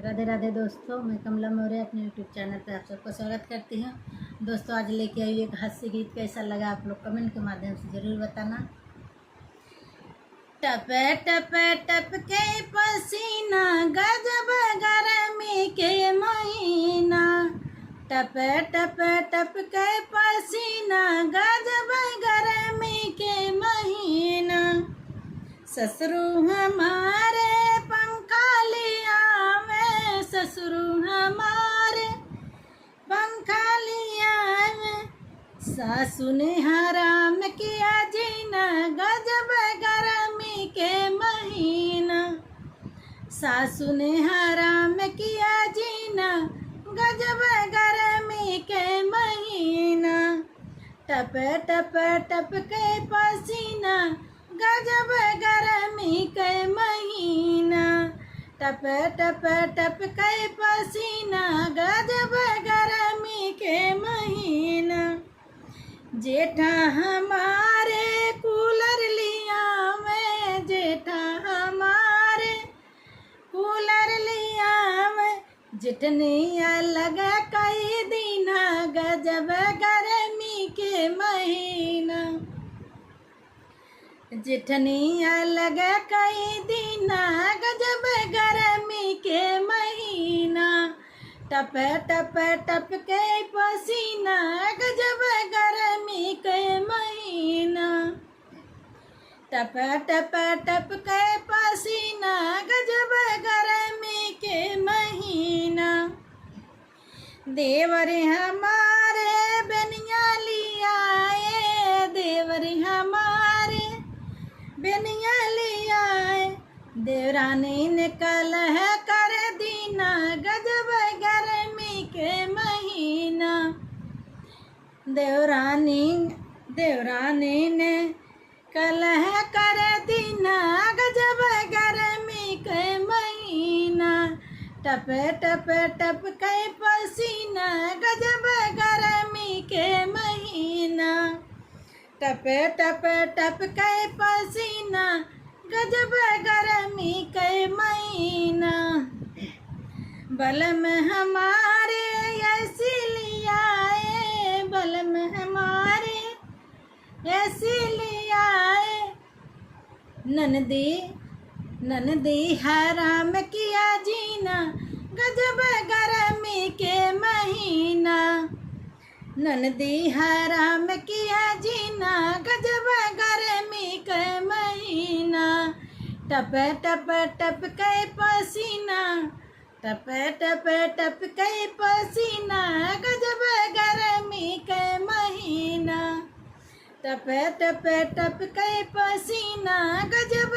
राधे राधे दोस्तों, मैं कमला मौर्य अपने यूट्यूब चैनल पर आप सबको स्वागत करती हूँ। दोस्तों, आज लेके आई एक हास्य गीत। कैसा लगा आप लोग कमेंट के माध्यम से ज़रूर बताना। टप टप टप के पसीना, गजब गर्मी के महीना। टप टप टप के पसीना, गजब गर्मी के महीना। ससुरु हमारे पंखा लिया में, ससुरु हमारे पंखा लिया में। सासु ने हराम किया जीना, गजब गर्मी के महीना। सासु ने हराम किया जीना, गजब गर्मी के महीना। टप टप टप के पसीना, गजब गर्मी के महीना। टप टप टप के पसीना, गजब गर्मी के महीना। जेठा हमारे कूलर लिया मैं, जेठा हमारे कूलर लिया मैं। जितनी अलग कई दिन, गजब गर्मी के महीना। जितनी अलग कई दिन, गजब गर्मी के महीना। टप टप टप के पसीना, गजब गर्मी के महीना। टप टप टप के पसीना, गजब गर्मी के महीना। देवर हमारे बनिया लिया, देवर हमारे बनिया लिया। देवरानी ने कलह कर दीना, गजब गर्मी के महीना। देवरानी ने कलह कर दीना, गजब गर्मी के महीना। टप टप टप के पसीना, गजब गर्मी के महीना। टप टप टप के पसीना, गजब गर्मी के महीना। बलम हमारे ऐसी लिया, बलम हमारे ऐसी लिया। ननदी हराम किया जीना, गजब गर्मी के महीना। ननदी हराम किया जीना, गजब गर्मी के महीना। टप टप टप के पसीना, टप टप टप के पसीना, गजब गर्मी के महीना। टप टप टप के पसीना, गजब